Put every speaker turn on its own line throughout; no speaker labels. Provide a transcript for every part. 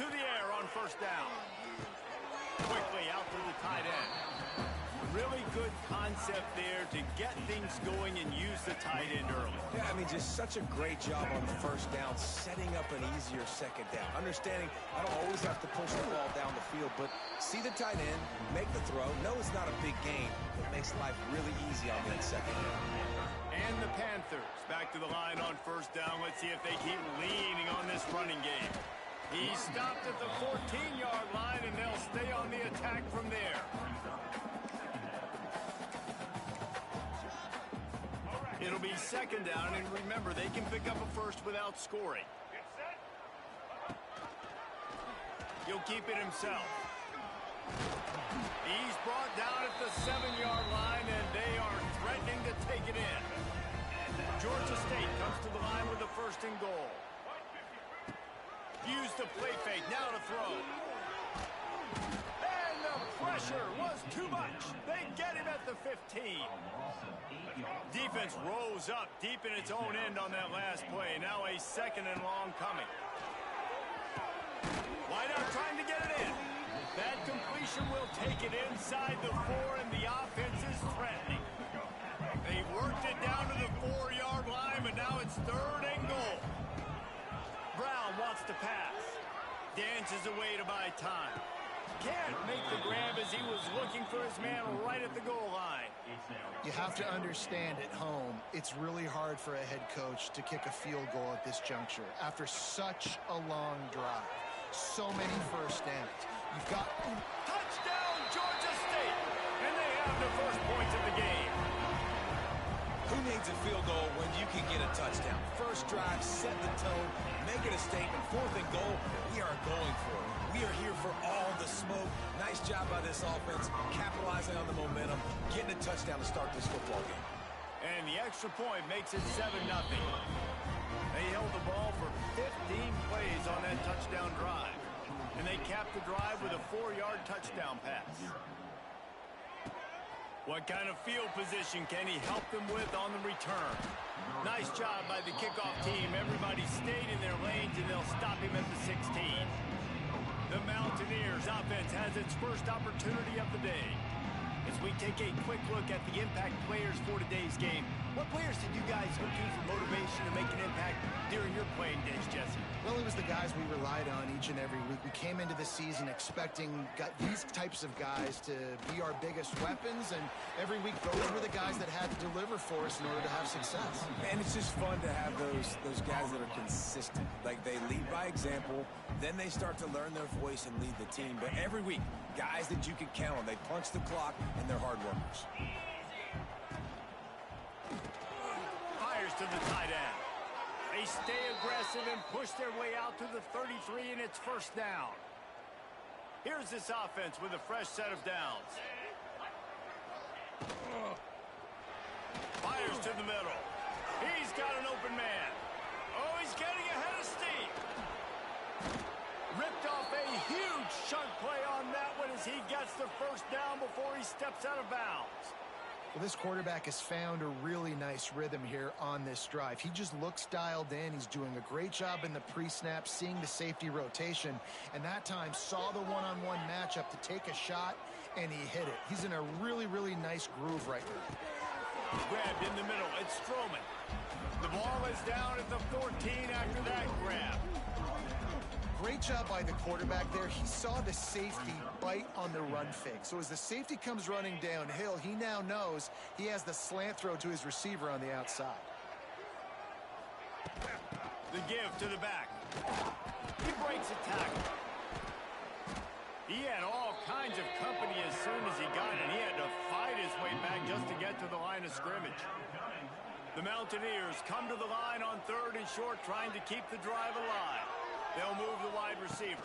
through the air on first down. Quickly out to the tight end. Really good concept there to get things going and use the tight end early.
Yeah, I mean, just such a great job on the first down, setting up an easier second down. Understanding I don't always have to push the ball down the field, but see the tight end, make the throw. No, it's not a big gain, but it makes life really easy on that second down.
And the Panthers back to the line on first down. Let's see if they keep leaning on this running game. He stopped at the 14-yard line, and they'll stay on the attack from there. It'll be second down, and remember, they can pick up a first without scoring. He'll keep it himself. He's brought down at the 7-yard line, and they are threatening to take it in. Georgia State comes to the line with a first and goal. Use the play fake, now to throw. And the pressure was too much. They get him at the 15. Defense rose up deep in its own end on that last play. Now a second and long coming. Wideout trying to get it in. That completion will take it inside the 4, and the offense is threatening. They worked it down to the 4-yard line, but now it's third and goal. Brown wants to pass. Dances away to buy time. Can't make the grab as he was looking for his man right at the goal line.
You have to understand at home, it's really hard for a head coach to kick a field goal at this juncture after such a long drive. So many first downs. You've got...
Touchdown, Georgia State! And they have the first points of the game.
Who needs a field goal when you can get a touchdown? First drive, set the tone, make it a statement. Fourth and goal, we are going for it. We are here for all the smoke. Nice job by this offense, capitalizing on the momentum, getting a touchdown to start this football game.
And the extra point makes it 7-0. They held the ball for 15 plays on that touchdown drive. And they capped the drive with a 4-yard touchdown pass. What kind of field position can he help them with on the return? Nice job by the kickoff team. Everybody stayed in their lanes, and they'll stop him at the 16. The Mountaineers offense has its first opportunity of the day. As we take a quick look at the impact players for today's game, what players did you guys look to for motivation to make an impact during your playing days, Jesse?
Well, it was the guys we relied on each and every week. We came into the season expecting these types of guys to be our biggest weapons, and every week those were the guys that had to deliver for us in order to have success.
And it's just fun to have those guys that are consistent. Like, they lead by example, then they start to learn their voice and lead the team. But every week, guys that you can count on. They punch the clock, and they're hard workers.
Fires to the tight end. They stay aggressive and push their way out to the 33, and it's first down. Here's this offense with a fresh set of downs. Fires to the middle. He's got an open man. Oh, he's getting ahead of steam. Ripped off a huge chunk play on that one as he gets the first down before he steps out of bounds.
Well, this quarterback has found a really nice rhythm here on this drive. He just looks dialed in. He's doing a great job in the pre-snap, seeing the safety rotation, and that time saw the one-on-one matchup to take a shot, and he hit it. He's in a really, really nice groove right now.
Grabbed in the middle. It's Stroman. The ball is down at the 14 after that grab.
Great job by the quarterback there. He saw the safety bite on the run fake. So as the safety comes running downhill, he now knows he has the slant throw to his receiver on the outside.
The give to the back. He breaks a tackle. He had all kinds of company as soon as he got it. He had to fight his way back just to get to the line of scrimmage. The Mountaineers come to the line on third and short, trying to keep the drive alive. They'll move the wide receiver.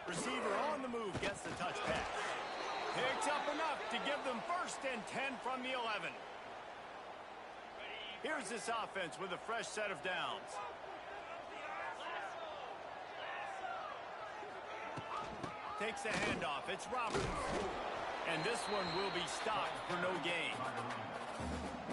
Receiver on the move gets the touch pass. Picks up enough to give them first and 10 from the 11. Here's this offense with a fresh set of downs. Takes the handoff. It's Roberts. And this one will be stopped for no gain.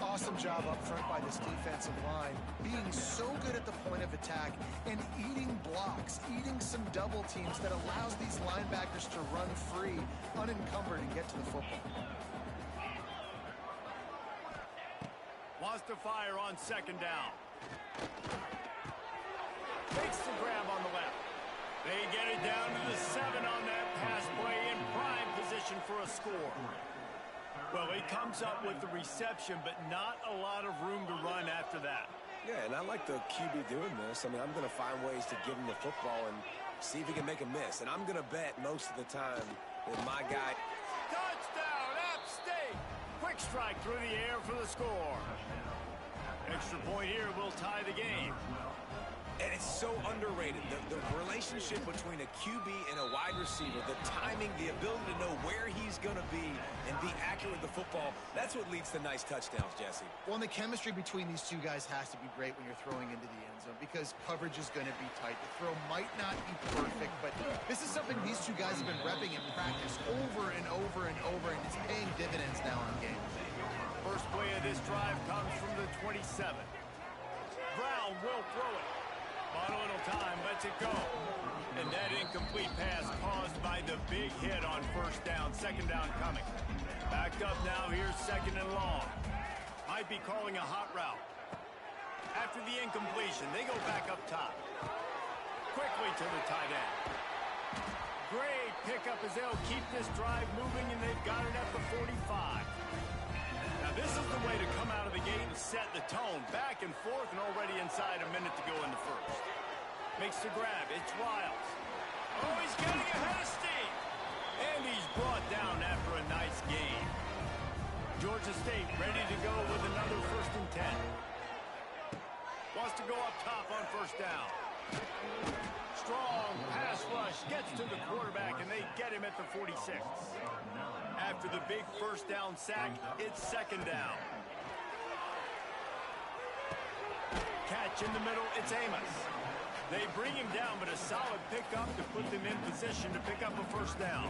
Awesome job up front by this defensive line, being so good at the point of attack and eating blocks, eating some double teams that allows these linebackers to run free, unencumbered, and get to the football.
Wants to fire on second down. Takes the grab on the left. They get it down to the 7 on that pass play in prime position for a score. Well, he comes up with the reception, but not a lot of room to run after that.
Yeah, and I like the QB doing this. I mean, I'm going to find ways to give him the football and see if he can make a miss. And I'm going to bet most of the time that my guy...
Touchdown, App State! Quick strike through the air for the score. Extra point here will tie the game.
And it's so underrated. The relationship between a QB and a wide receiver, the timing, the ability to know where he's going to be and be accurate with the football, that's what leads to nice touchdowns, Jesse.
Well, and the chemistry between these two guys has to be great when you're throwing into the end zone because coverage is going to be tight. The throw might not be perfect, but this is something these two guys have been repping in practice over and over and over, and it's paying dividends now in game.
First play of this drive comes from the 27. Brown will throw it. On a little time, lets it go. And that incomplete pass caused by the big hit on first down. Second down coming. Backed up now, here's second and long. Might be calling a hot route. After the incompletion, they go back up top. Quickly to the tight end. Great pickup as they'll keep this drive moving, and they've got it at the 45. Now this is the way to come out of the gate and set the tone. Back and forth and already inside a minute to go in the first. Makes the grab. It's Wiles. Oh, he's getting ahead of steam. And he's brought down after a nice game. Georgia State ready to go with another 1st and 10. Wants to go up top on first down. Strong pass rush. Gets to the quarterback and they get him at the 46. After the big first down sack, it's second down. Catch in the middle, it's Amos. They bring him down, but a solid pickup to put them in position to pick up a first down.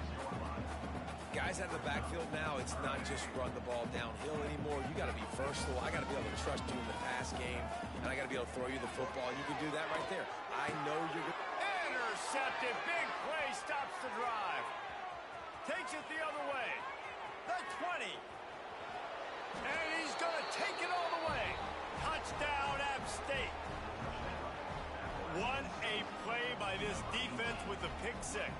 Guys out of the backfield now, it's not just run the ball downhill anymore. You got to be versatile. I got to be able to trust you in the pass game, and I got to be able to throw you the football. You can do that right there. I know you're good.
Intercepted, big play, stops the drive. Takes it the other way. The 20. And he's going to take it all the way. Touchdown, App State. What a play by this defense with the pick six.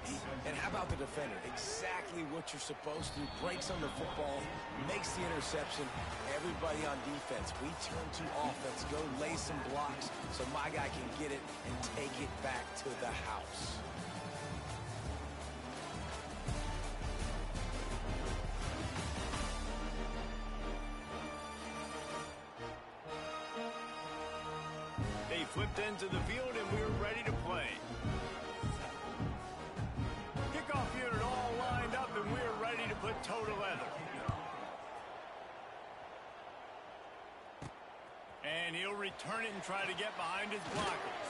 And how about the defender? Exactly what you're supposed to. Breaks on the football, makes the interception. Everybody on defense, we turn to offense. Go lay some blocks so my guy can get it and take it back to the house.
They flipped into the field and we're ready to play. Kickoff unit all lined up and we're ready to put toe to leather. And he'll return it and try to get behind his blockers.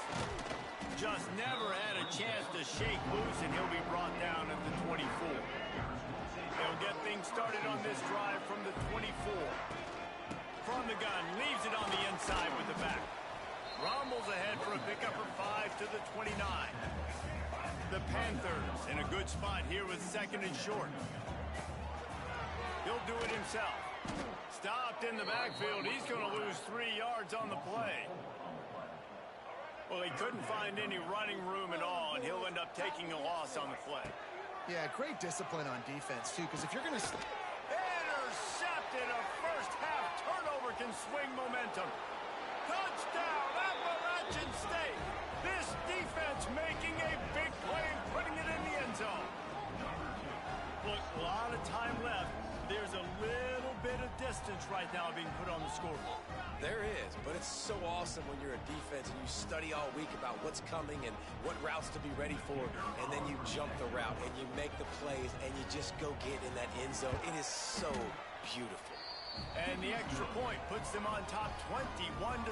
Just never had a chance to shake loose and he'll be brought down at the 24. They'll get things started on this drive from the 24. From the gun, leaves it on the inside with the back. Rumbles ahead for a pickup of 5 to the 29. The Panthers in a good spot here with second and short. He'll do it himself. Stopped in the backfield. He's going to lose 3 yards on the play. Well, he couldn't find any running room at all, and he'll end up taking a loss on the play.
Yeah, great discipline on defense, too, because if you're going to...
Intercepted. A first-half turnover can swing momentum. Touchdown, Appalachian State. This defense making a big play and putting it in the end zone. Look, a lot of time left. There's a little bit of distance right now being put on the scoreboard.
There is, but it's so awesome when you're a defense and you study all week about what's coming and what routes to be ready for, and then you jump the route and you make the plays and you just go get in that end zone. It is so beautiful.
And the extra point puts them on top 21-7.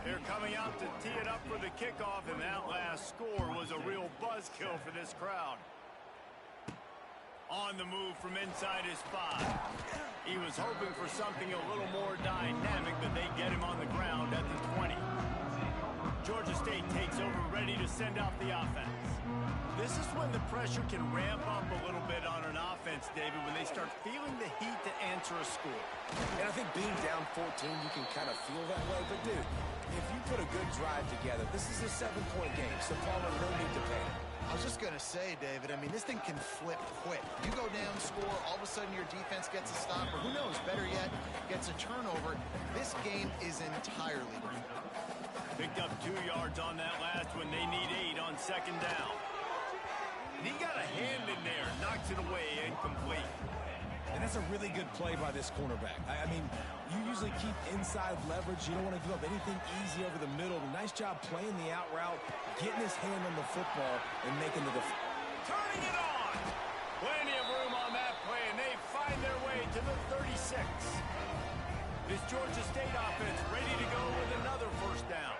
They're coming out to tee it up for the kickoff, and that last score was a real buzzkill for this crowd. On the move from inside his 5. He was hoping for something a little more dynamic, but they get him on the ground at the 20. Georgia State takes over, ready to send out the offense. This is when the pressure can ramp up a little bit on an offense, David, when they start feeling the heat to answer a score.
And I think being down 14, you can kind of feel that way. But, dude, if you put a good drive together, this is a 7-point game, so Palmer, no need to panic.
I was just going to say, David, I mean, this thing can flip quick. You go down, score, all of a sudden your defense gets a stop, or who knows, better yet, gets a turnover. This game is entirely different.
Picked up 2 yards on that last one. They need 8 on second down. And he got a hand in there, knocks it away, incomplete.
And that's a really good play by this cornerback. I mean, you usually keep inside leverage. You don't want to give up anything easy over the middle. Nice job playing the out route, getting his hand on the football, and making the defense.
Turning it on! Plenty of room on that play, and they find their way to the 36. This Georgia State offense ready to go with another first down.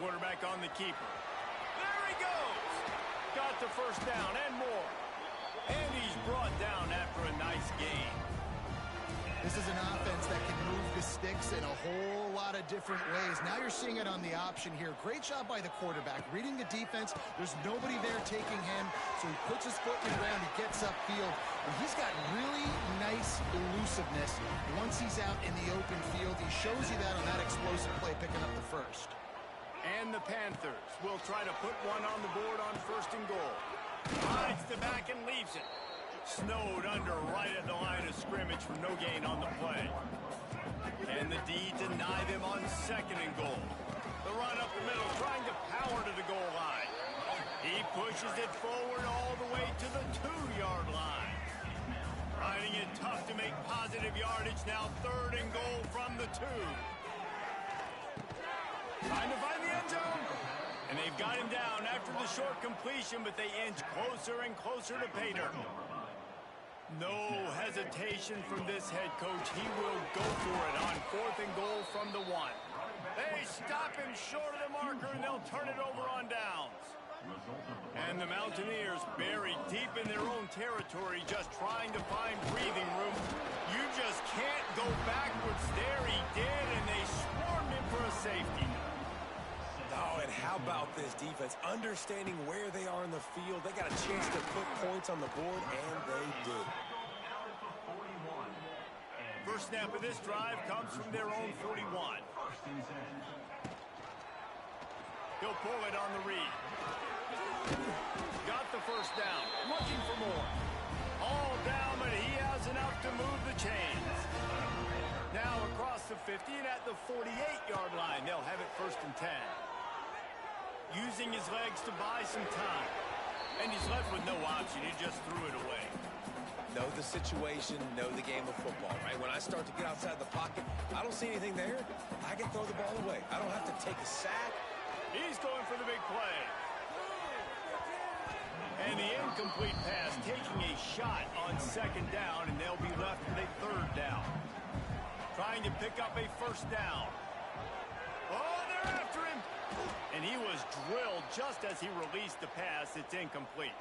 Quarterback on the keeper. There he goes! Got the first down and more. And he's brought down after a nice gain.
This is an offense that can move the sticks in a whole lot of different ways. Now you're seeing it on the option here. Great job by the quarterback. Reading the defense, there's nobody there taking him, so he puts his foot in the ground, he gets upfield, and he's got really nice elusiveness once he's out in the open field. He shows you that on that explosive play, picking up the first.
And the Panthers will try to put one on the board on first and goal. Hides the back and leaves it. Snowed under right at the line of scrimmage for no gain on the play. And the D deny them on second and goal. The run up the middle, trying to power to the goal line. He pushes it forward all the way to the 2-yard line. Finding it tough to make positive yardage now. Third and goal from the 2. Trying to find the end zone. And they've got him down after the short completion, but they inch closer and closer to pay dirt. No hesitation from this head coach. He will go for it on fourth and goal from the 1. They stop him short of the marker, and they'll turn it over on downs. And the Mountaineers buried deep in their own territory, just trying to find breathing room. You just can't go backwards there. He did, and they swarmed him for a safety.
Oh, and how about this defense? Understanding where they are in the field. They got a chance to put points on the board, and they do.
First snap of this drive comes from their own 41. He'll pull it on the read. Got the first down. Looking for more. All down, but he has enough to move the chains. Now across the 50 and at the 48-yard line. They'll have it first and 10. Using his legs to buy some time. And he's left with no option. He just threw it away.
Know the situation, know the game of football, right? When I start to get outside the pocket, I don't see anything there. I can throw the ball away. I don't have to take a sack.
He's going for the big play. And the incomplete pass taking a shot on second down, and they'll be left with a third down. Trying to pick up a first down. Oh, they're after him. And he was drilled just as he released the pass. It's incomplete.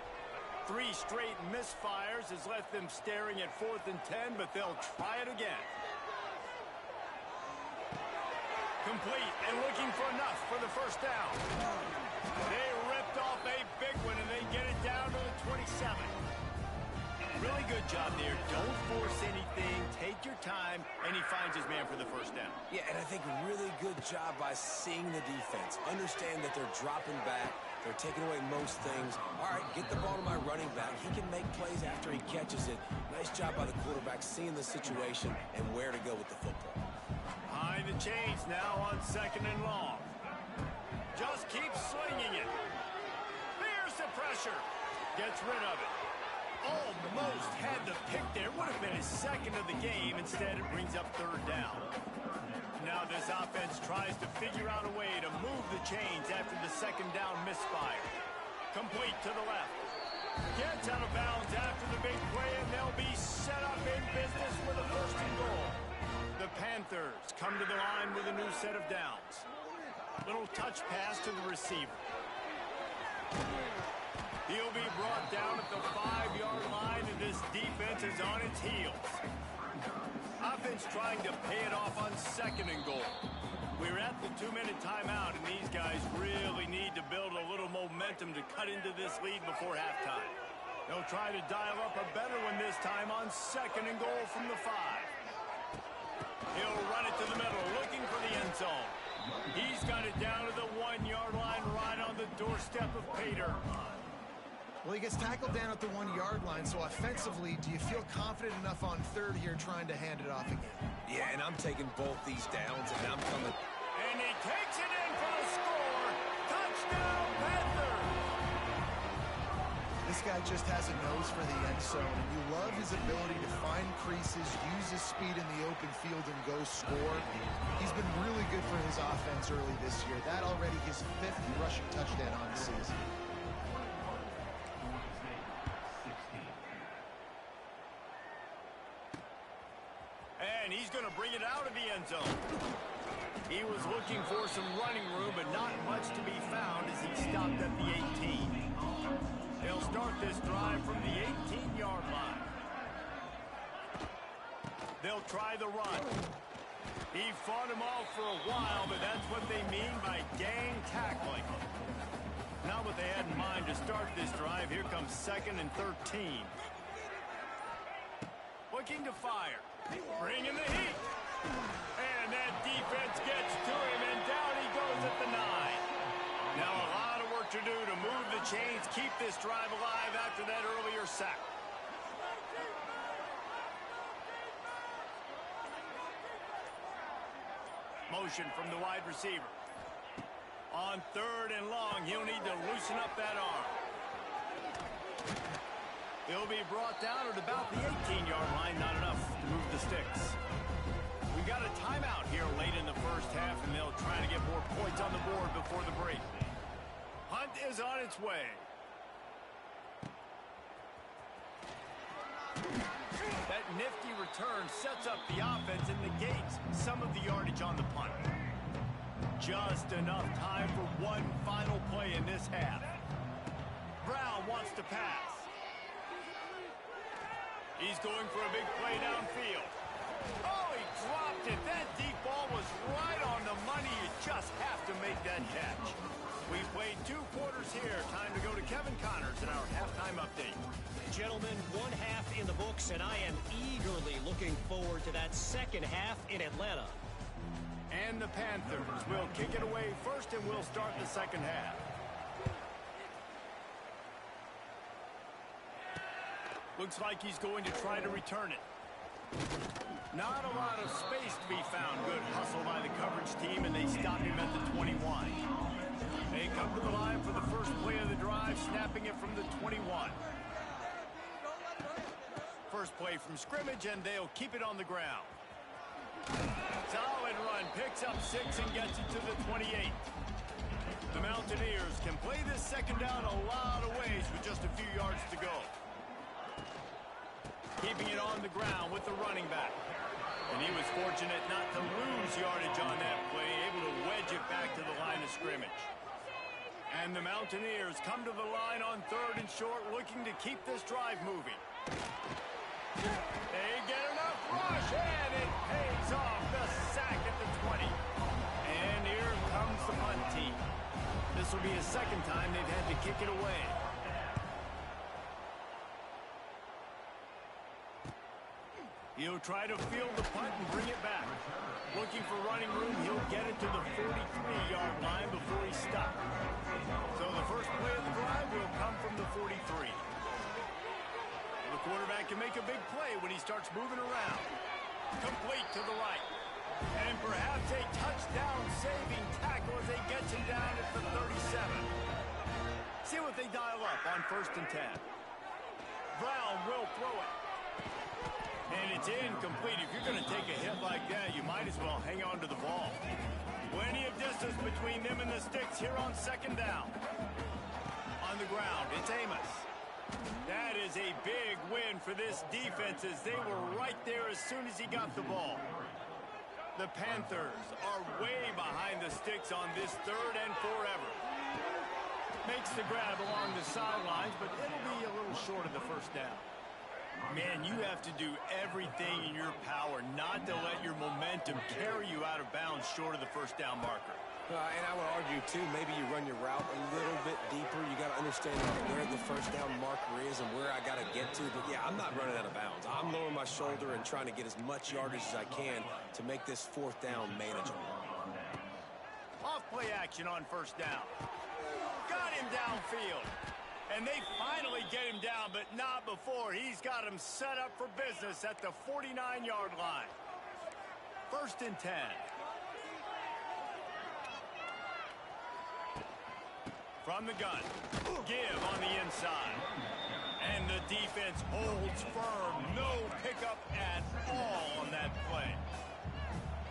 3 straight misfires has left them staring at 4th and 10, but they'll try it again. Complete and looking for enough for the first down. They ripped off a big one, and they get it down to the 27. Really good job there. Don't force anything. Take your time, and he finds his man for the first down.
Yeah, and I think really good job by seeing the defense. Understand that they're dropping back. They're taking away most things. All right, get the ball to my running back. He can make plays after he catches it. Nice job by the quarterback seeing the situation and where to go with the football.
Behind the chains now on second and long. Just keeps slinging it. There's the pressure. Gets rid of it. Almost had the pick there. Would have been his second of the game. Instead, it brings up third down. Now this offense tries to figure out a way to move the chains after the second down misfire. Complete to the left. Gets out of bounds after the big play, and they'll be set up in business with a first and goal. The Panthers come to the line with a new set of downs. Little touch pass to the receiver. He'll be brought down at the 5-yard line, and this defense is on its heels. Offense trying to pay it off on second and goal. We're at the 2-minute timeout, and these guys really need to build a little momentum to cut into this lead before halftime. They'll try to dial up a better one this time on 2nd and goal from the 5. He'll run it to the middle, looking for the end zone. He's got it down to the 1-yard line, right on the doorstep of Pater.
Well, he gets tackled down at the 1-yard line, so offensively, do you feel confident enough on 3rd here trying to hand it off again?
Yeah, and I'm taking both these downs, and I'm coming.
And he takes it in for the score. Touchdown, Panthers!
This guy just has a nose for the end zone, and you love his ability to find creases, use his speed in the open field, and go score. He's been really good for his offense early this year. That already his 5th rushing touchdown on the season.
And he's going to bring it out of the end zone. He was looking for some running room, but not much to be found as he stopped at the 18. They'll start this drive from the 18-yard line. They'll try the run. He fought him off for a while, but that's what they mean by gang tackling. Not what they had in mind to start this drive. Here comes 2nd and 13. Looking to fire. Bringing the heat. And that defense gets to him, and down he goes at the 9. Now a lot of work to do to move the chains, keep this drive alive after that earlier sack. Motion from the wide receiver. On 3rd and long, he'll need to loosen up that arm. He'll be brought down at about the 18-yard line, not enough to move the sticks. We've got a timeout here late in the first half, and they'll try to get more points on the board before the break. Hunt is on its way. That nifty return sets up the offense and negates some of the yardage on the punt. Just enough time for one final play in this half. Brown wants to pass. He's going for a big play downfield. Oh, he dropped it. That deep ball was right on the money. You just have to make that catch. We've played 2 quarters here. Time to go to Kevin Connors in our halftime update.
Gentlemen, 1 half in the books, and I am eagerly looking forward to that 2nd half in Atlanta.
And the Panthers will kick it away first, and we'll start the 2nd half. Looks like he's going to try to return it. Not a lot of space to be found. Good hustle by the coverage team, and they stop him at the 21. They come to the line for the first play of the drive, snapping it from the 21. First play from scrimmage, and they'll keep it on the ground. Solid run, picks up 6 and gets it to the 28. The Mountaineers can play this 2nd down a lot of ways with just a few yards to go. Keeping it on the ground with the running back. And he was fortunate not to lose yardage on that play, able to wedge it back to the line of scrimmage. And the Mountaineers come to the line on 3rd and short, looking to keep this drive moving. They get enough rush, and it pays off. The sack at the 20. And here comes the punt team. This will be a 2nd time they've had to kick it away. He'll try to field the punt and bring it back. Looking for running room, he'll get it to the 43-yard line before he's stopped. So the first play of the drive will come from the 43. The quarterback can make a big play when he starts moving around. Complete to the right. And perhaps a touchdown-saving tackle as they get him down at the 37. See what they dial up on 1st and 10. Brown will throw it. And it's incomplete. If you're going to take a hit like that, you might as well hang on to the ball. Plenty of distance between them and the sticks here on 2nd down. On the ground, it's Amos. That is a big win for this defense as they were right there as soon as he got the ball. The Panthers are way behind the sticks on this 3rd and forever. Makes the grab along the sidelines, but it'll be a little short of the 1st down. Man, you have to do everything in your power not to let your momentum carry you out of bounds short of the first down marker.
And I would argue, too, maybe you run your route a little bit deeper. You got to understand where the first down marker is and where I got to get to. But, yeah, I'm not running out of bounds. I'm lowering my shoulder and trying to get as much yardage as I can to make this fourth down manageable.
Off play action on first down. Got him downfield. And they finally get him down, but not before. He's got him set up for business at the 49-yard line. 1st and 10. From the gun. Give on the inside. And the defense holds firm. No pickup at all on that play.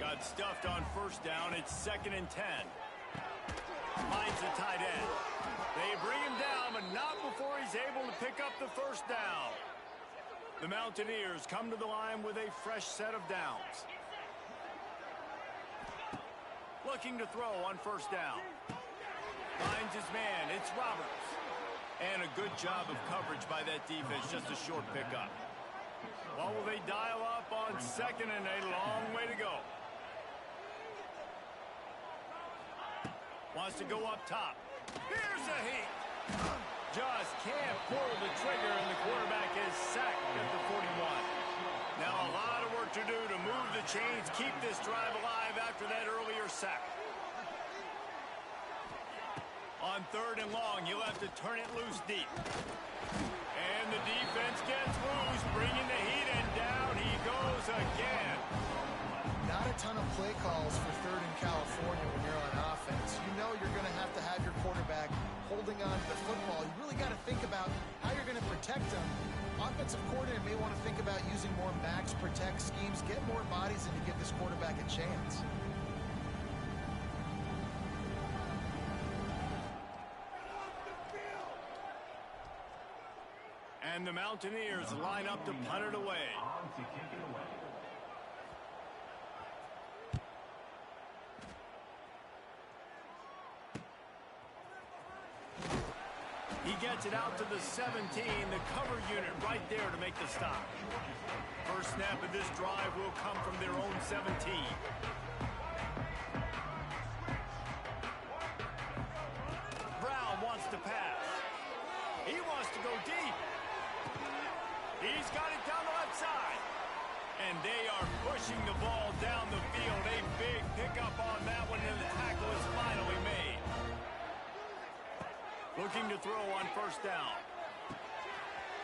Got stuffed on first down. It's 2nd and 10. Finds the tight end. They bring him down, but not before he's able to pick up the first down. The Mountaineers come to the line with a fresh set of downs. Looking to throw on first down. Finds his man. It's Roberts. And a good job of coverage by that defense. Just a short pickup. What will they dial up on 2nd and a long way to go? Wants to go up top. Here's a heat. Just can't pull the trigger, and the quarterback is sacked at the 41. Now a lot of work to do to move the chains, keep this drive alive after that earlier sack. On 3rd and long, he'll have to turn it loose deep. And the defense gets loose, bringing the heat, and down he goes again.
Not a ton of play calls for 3rd and California when you're on offense. You know you're going to have your quarterback holding on to the football. You really got to think about how you're going to protect him. Offensive coordinator may want to think about using more max protect schemes, get more bodies in to give this quarterback a chance.
And the Mountaineers line up to punt it away. He gets it out to the 17, the cover unit right there to make the stop. First snap of this drive will come from their own 17. Brown wants to pass. He wants to go deep. He's got it down the left side. And they are pushing the ball down the field. A big pickup on that one, and the tackle is finally made. Looking to throw on first down.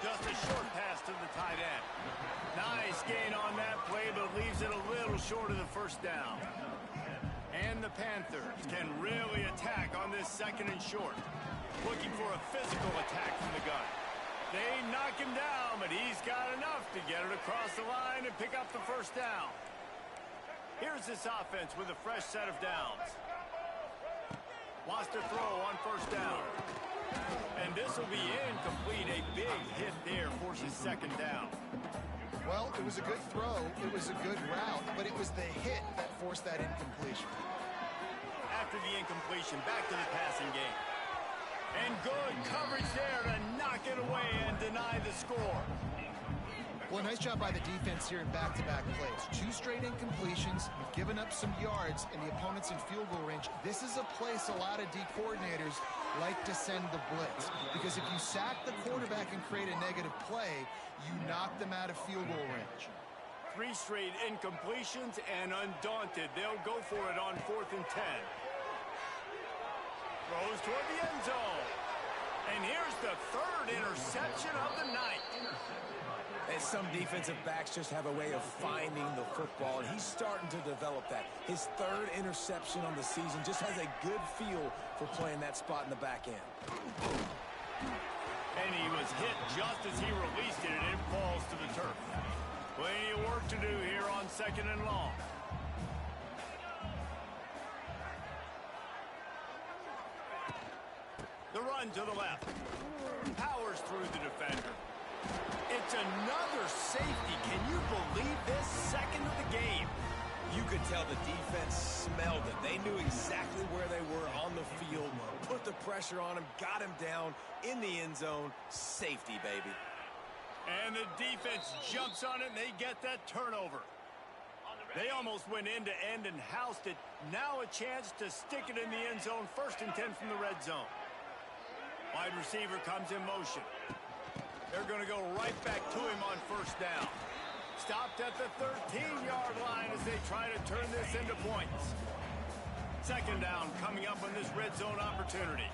Just a short pass to the tight end. Nice gain on that play, but leaves it a little short of the first down. And the Panthers can really attack on this 2nd and short. Looking for a physical attack from the gun. They knock him down, but he's got enough to get it across the line and pick up the first down. Here's this offense with a fresh set of downs. Wants to throw on first down. And this will be incomplete. A big hit there forces 2nd down.
Well, it was a good throw. It was a good route, but it was the hit that forced that incompletion.
After the incompletion, back to the passing game. And good coverage there to knock it away and deny the score.
Well, nice job by the defense here in back-to-back plays. 2 straight incompletions. You've given up some yards, and the opponent's in field goal range. This is a place a lot of D coordinators like to send the blitz. Because if you sack the quarterback and create a negative play, you knock them out of field goal range.
3 straight incompletions, and undaunted, they'll go for it on 4th and 10. Throws toward the end zone. And here's the 3rd interception of the night.
And some defensive backs just have a way of finding the football, and he's starting to develop that. His 3rd interception on the season just has a good feel for playing that spot in the back end.
And he was hit just as he released it, and it falls to the turf. Plenty of work to do here on 2nd and long. The run to the left. Powers through the defender. It's another safety. Can you believe this? 2nd of the game.
You could tell the defense smelled it. They knew exactly where they were on the field, put the pressure on him, got him down in the end zone. Safety, baby.
And the defense jumps on it, and they get that turnover. They almost went end-to-end and housed it. Now a chance to stick it in the end zone. 1st and 10 from the red zone. Wide receiver comes in motion. They're going to go right back to him on 1st down. Stopped at the 13-yard line as they try to turn this into points. 2nd down coming up on this red zone opportunity.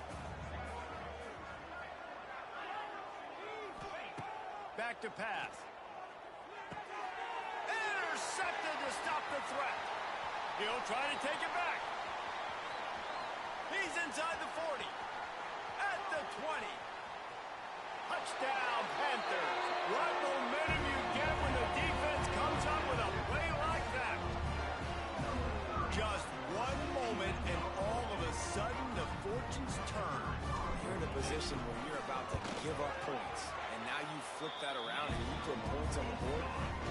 Back to pass. Intercepted to stop the threat. He'll try to take it back. He's inside the 40. At the 20. Touchdown, Panthers. What momentum you get when the defense comes up with a play like that. Just one moment, and all of a sudden, the fortunes turn.
You're in a position where you're about to give up points. And now you flip that around and you put points on the board.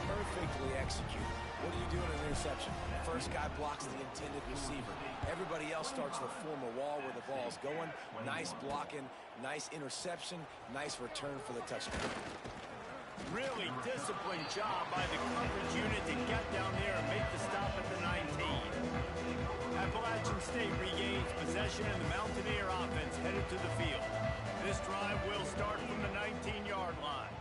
Perfectly executed. What do you do in an interception? First guy blocks the intended receiver. Everybody else starts to form a wall where the ball's going. Nice blocking, nice interception, nice return for the touchdown.
Really disciplined job by the coverage unit to get down there and make the stop at the 19. Appalachian State regains possession, and the Mountaineer offense headed to the field. This drive will start from the 19-yard line.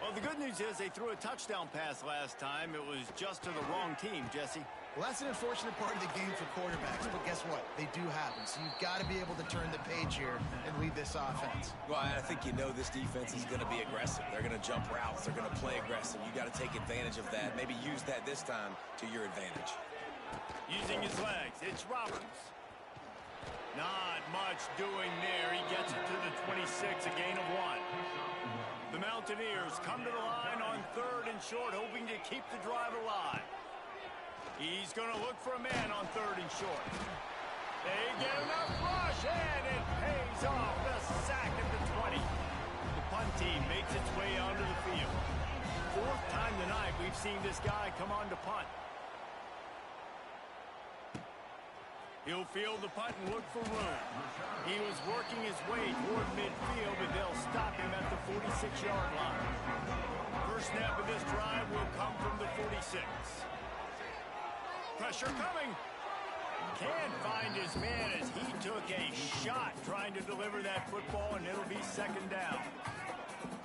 Well, the good news is they threw a touchdown pass last time. It was just to the wrong team, Jesse.
Well, that's an unfortunate part of the game for quarterbacks, but guess what? They do happen, so you've got to be able to turn the page here and lead this offense.
Well, I think you know this defense is going to be aggressive. They're going to jump routes. They're going to play aggressive. You got to take advantage of that. Maybe use that this time to your advantage.
Using his legs, it's Roberts. Not much doing there. He gets it to the 26, a gain of 1. The Mountaineers come to the line on 3rd and short, hoping to keep the drive alive. He's going to look for a man on 3rd and short. They get enough rush, and it pays off. The sack at the 20. The punt team makes its way onto the field. 4th time tonight we've seen this guy come on to punt. He'll field the punt and look for room. He was working his way toward midfield, but they'll stop him at the 46-yard line. First snap of this drive will come from the 46. Pressure coming. Can't find his man as he took a shot trying to deliver that football, and it'll be 2nd down.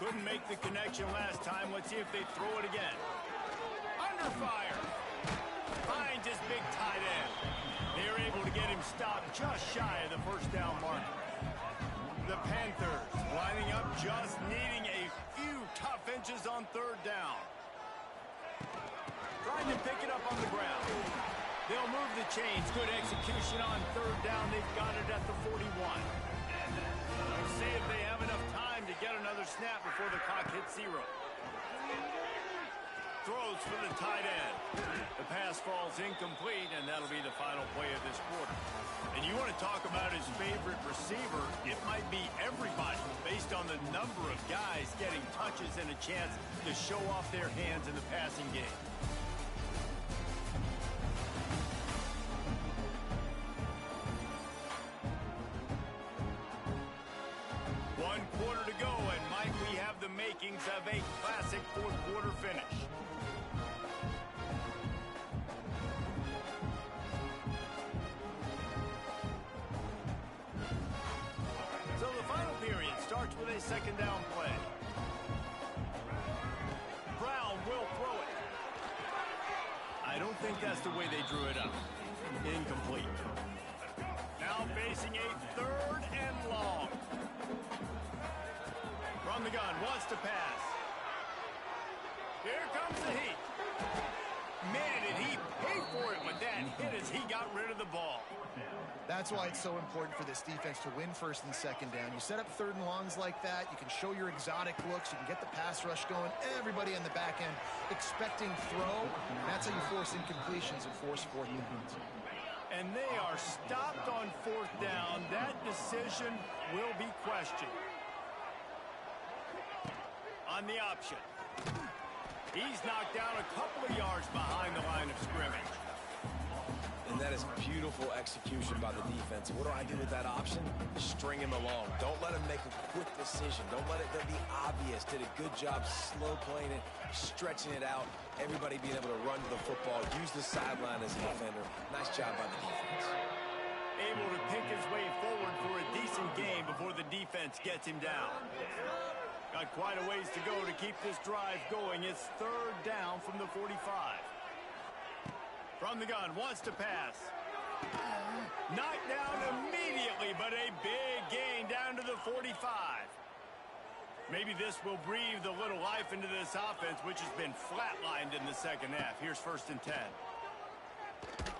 Couldn't make the connection last time. Let's see if they throw it again. Under fire. Finds his big tight end. They're able to get him stopped just shy of the 1st down mark. The Panthers lining up, just needing a few tough inches on 3rd down. Trying to pick it up on the ground. They'll move the chains. Good execution on 3rd down. They've got it at the 41. We'll see if they have enough time to get another snap before the clock hits 0. Throws for the tight end. The pass falls incomplete, and that'll be the final play of this quarter. And you want to talk about his favorite receiver, it might be everybody based on the number of guys getting touches and a chance to show off their hands in the passing game. One quarter to go, and Mike, we have the makings of a classic 4th quarter finish. So the final period starts with a 2nd down play. Brown will throw it. I don't think that's the way they drew it up. Incomplete. Now facing a 3rd and long. From the gun, wants to pass. Here comes the heat. Man, did he pay for it with that hit as he got rid of the ball.
That's why it's so important for this defense to win 1st and 2nd down. You set up 3rd and longs like that. You can show your exotic looks. You can get the pass rush going. Everybody on the back end expecting throw. That's how you force incompletions and force 4th downs.
And they are stopped on 4th down. That decision will be questioned. On the option. He's knocked down a couple of yards behind the line of scrimmage.
And that is beautiful execution by the defense. What do I do with that option? String him along. Don't let him make a quick decision. decision. Don't let it be obvious. Did a good job slow playing it, stretching it out. Everybody being able to run to the football, use the sideline as a defender. Nice job by the defense.
Able to pick his way forward for a decent game before the defense gets him down. Got quite a ways to go to keep this drive going. It's third down from the 45. From the gun, wants to pass. Knocked down immediately, but a big gain down to the 45. Maybe this will breathe a little life into this offense, which has been flatlined in the second half. Here's 1st and 10.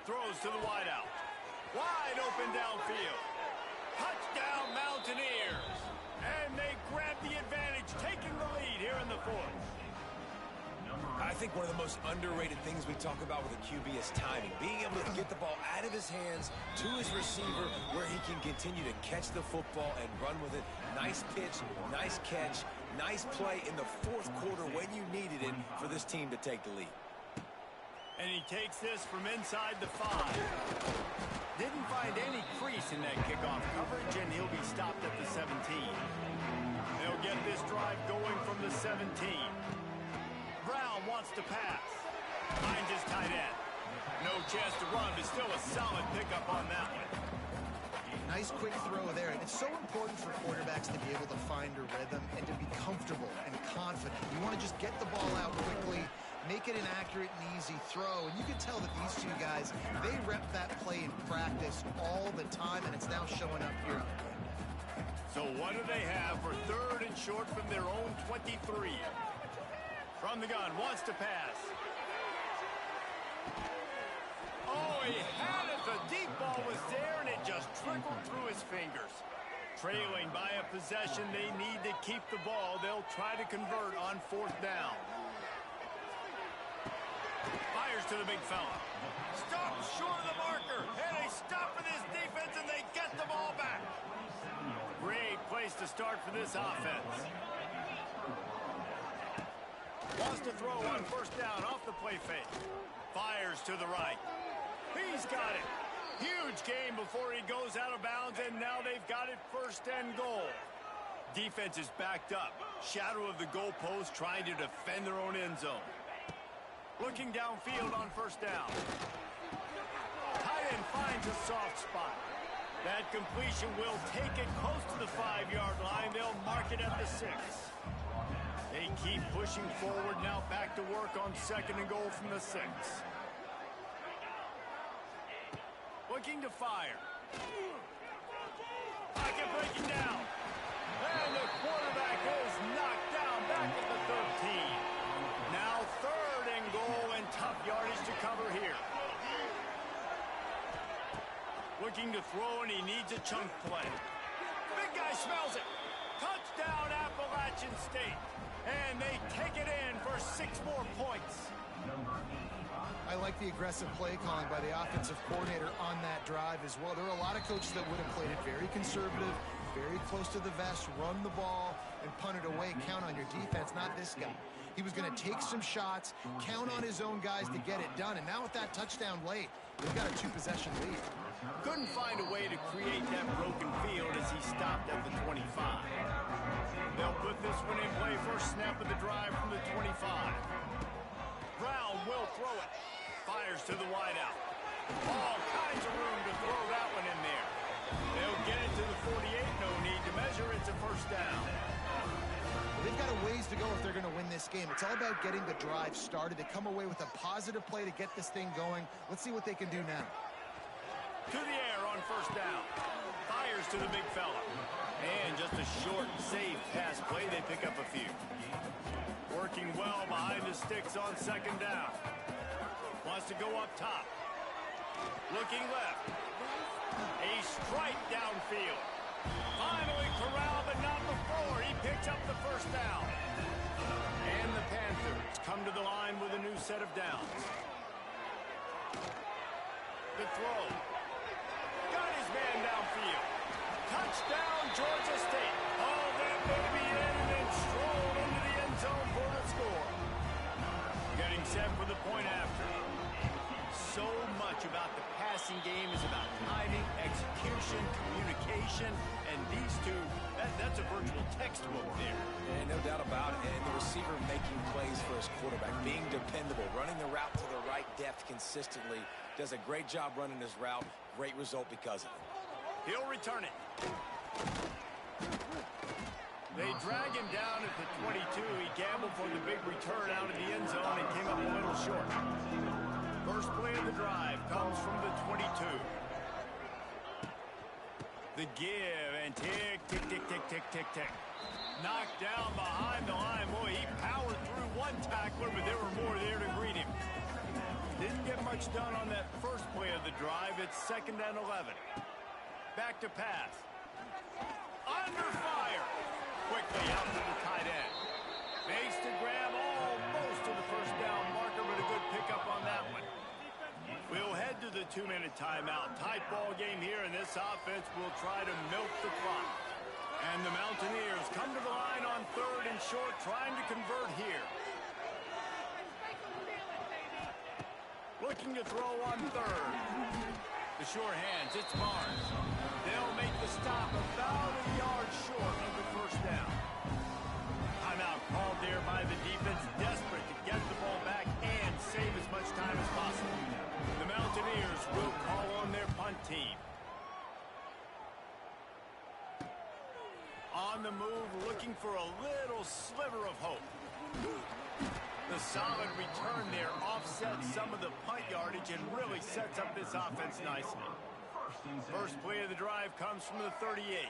Throws to the wideout. Wide open downfield. Touchdown Mountaineers. And they grab the advantage, taking the lead here in the 4th.
I think one of the most underrated things we talk about with a QB is timing. Being able to get the ball out of his hands to his receiver where he can continue to catch the football and run with it. Nice pitch, nice catch, nice play in the 4th quarter when you needed it for this team to take the lead.
And he takes this from inside the 5. Didn't find any crease in that kickoff coverage, and he'll be stopped at the 17. They'll get this drive going from the 17. Brown wants to pass. Finds his tight end. No chance to run, but still a solid pickup on that one.
Nice quick throw there. And it's so important for quarterbacks to be able to find a rhythm and to be comfortable and confident. You want to just get the ball out quickly, make it an accurate and easy throw. And you can tell that these two guys, they rep that play in practice all the time, and it's now showing up here.
So what do they have for 3rd and short from their own 23? From the gun, wants to pass. Oh, he had it. The deep ball was there, and it just trickled through his fingers. Trailing by a possession, they need to keep the ball. They'll try to convert on 4th down. Fires to the big fella. Stop short of the marker. And they stop for this defense, and they get the ball back. Great place to start for this offense. Wants to throw on 1st down off the play fake. Fires to the right. He's got it. Huge game before he goes out of bounds, and now they've got it 1st and goal. Defense is backed up. Shadow of the goalpost, trying to defend their own end zone. Looking downfield on 1st down. Tight end finds a soft spot. That completion will take it close to the 5-yard line. They'll mark it at the 6. They keep pushing forward, now back to work on 2nd and goal from the 6. Looking to fire. Pocket breaking down. And the quarterback is knocked down back at the 13. Now 3rd and goal, and tough yardage to cover here. Looking to throw, and he needs a chunk play. Big guy smells it. Touchdown Appalachian State. And they take it in for 6 more points.
I like the aggressive play calling by the offensive coordinator on that drive as well. There are a lot of coaches that would have played it very conservative, very close to the vest, run the ball, and punt it away. Count on your defense, not this guy. He was going to take some shots, count on his own guys to get it done. And now with that touchdown late, they've got a 2-possession lead.
Couldn't find a way to create that broken field as he stopped at the 25. They'll put this one in play first snap of the drive from the 25. Brown will throw it. Fires to the wideout. All kinds of room to throw that one in there. They'll get it to the 48. No need to measure. It's a 1st down.
They've got a ways to go if they're going to win this game. It's all about getting the drive started. They come away with a positive play to get this thing going. Let's see what they can do now.
To the air on 1st down. Fires to the big fella. And just a short, safe pass play. They pick up a few. Working well behind the sticks on 2nd down. Wants to go up top. Looking left. A strike downfield. Finally corralled, but not before. He picks up the 1st down. And the Panthers come to the line with a new set of downs. The throw. Got his man downfield. Touchdown, Georgia State. Oh, that may be in, and then strolled into the end zone for the score. Getting set for the point after. So much about the passing game is about timing, execution, communication, and these two, that's a virtual test. textbook there.
And no doubt about it. And the receiver making plays for his quarterback, being dependable, running the route to the right depth consistently. Does a great job running his route. Great result because of it.
He'll return it. They drag him down at the 22. He gambled for the big return out of the end zone and came up a little short. First play of the drive comes from the 22. The give and tick, tick, tick, tick, tick, tick, tick. Knocked down behind the line. Boy, he powered through one tackler, but there were more there to greet him. Didn't get much done on that first play of the drive. It's 2nd and 11. Back to pass. Under fire. Quickly out to the tight end. Makes the grab almost to the first down marker, but a good pickup on that one. We'll head to the 2-minute timeout. Tight ball game here, and this offense will try to milk the clock. And the Mountaineers come to the line on 3rd and short, trying to convert here. Looking to throw on 3rd. The short hands, it's Barnes. They'll make the stop about a yard short of the first down. Timeout called there by the defense, desperate to get the ball back and save as much time as possible. The Mountaineers will call on their punt team. On the move, looking for a little sliver of hope. The solid return there offsets some of the punt yardage and really sets up this offense nicely. First play of the drive comes from the 38.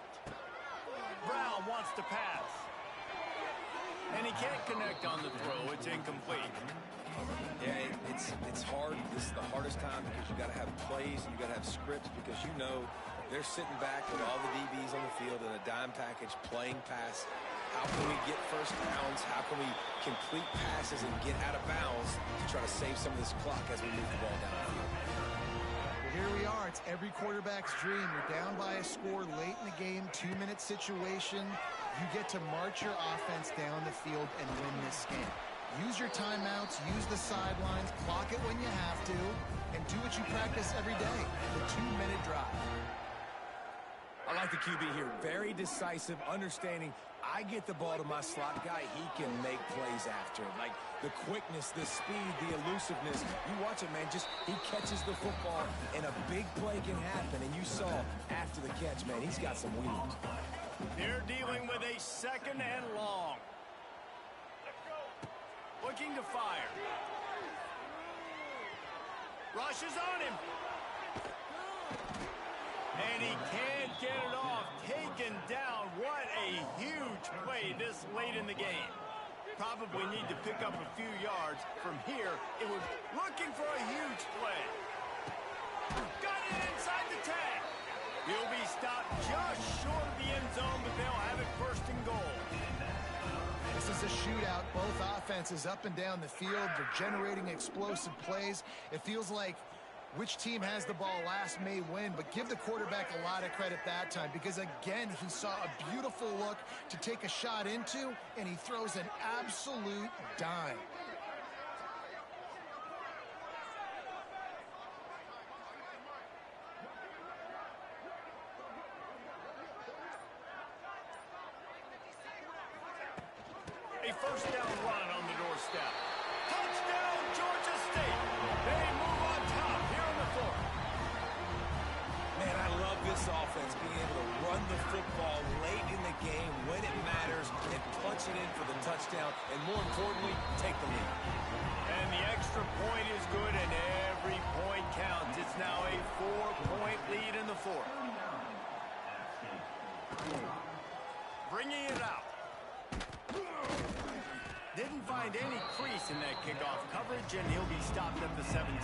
Brown wants to pass. And he can't connect on the throw. It's incomplete.
Yeah, it's hard. This is the hardest time because you got to have plays and you got to have scripts because you know they're sitting back with all the DBs on the field in a dime package playing pass. How can we get first downs? How can we complete passes and get out of bounds to try to save some of this clock as we move the ball down the field?
Well, here we are. It's every quarterback's dream. You're down by a score late in the game, 2-minute situation. You get to march your offense down the field and win this game. Use your timeouts, use the sidelines, clock it when you have to, and do what you practice every day, the 2-minute drive.
I like the QB here. Very decisive, understanding I get the ball to my slot guy, he can make plays after it. Like the quickness, the speed, the elusiveness. You watch it, man, just he catches the football and a big play can happen. And you saw after the catch, man, he's got some wheels.
They're dealing with a 2nd and long. Looking to fire. Rushes on him. And he can't get it off. Taken down. What a huge play this late in the game. Probably need to pick up a few yards. From here, it was looking for a huge play. Got it inside the tag. He'll be stopped just short of the end zone, but they'll have it 1st and goal.
This is a shootout. Both offenses up and down the field. They're generating explosive plays. It feels like which team has the ball last may win, but give the quarterback a lot of credit that time because, again, he saw a beautiful look to take a shot into, and he throws an absolute dime.
A 1st down run on the doorstep. Touchdown, Georgia State. They move on top here in the 4th.
Man, I love this offense being able to run the football late in the game when it matters and punch it in for the touchdown and, more importantly, take the lead.
And the extra point is good and every point counts. It's now a 4-point lead in the 4th. Bringing it out. Didn't find any crease in that kickoff coverage, and he'll be stopped at the 17.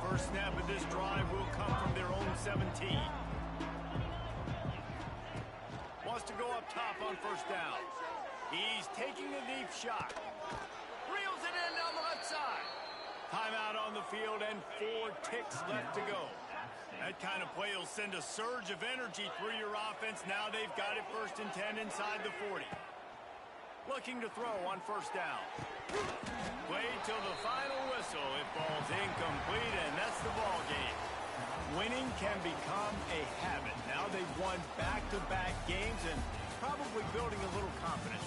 First snap of this drive will come from their own 17. Wants to go up top on 1st down. He's taking a deep shot. Reels it in down the left side. Timeout on the field and 4 ticks left to go. That kind of play will send a surge of energy through your offense. Now they've got it 1st and 10 inside the 40. Looking to throw on 1st down. Play till the final whistle. It falls incomplete, and that's the ball game. Winning can become a habit. Now they've won back-to-back games and probably building a little confidence.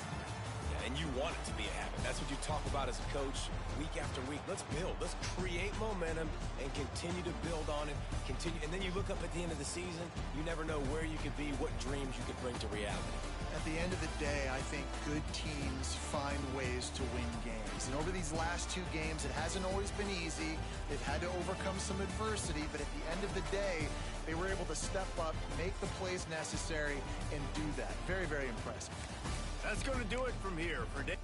Yeah, and you want it to be a habit. That's what you talk about as a coach week after week. Let's build. Let's create momentum and continue to build on it. And then you look up at the end of the season, you never know where you could be, what dreams you could bring to reality.
At the end of the day, I think good teams find ways to win games. And over these last 2 games, it hasn't always been easy. They've had to overcome some adversity, but at the end of the day, they were able to step up, make the plays necessary, and do that. Very, very impressive.
That's going to do it from here for Daly.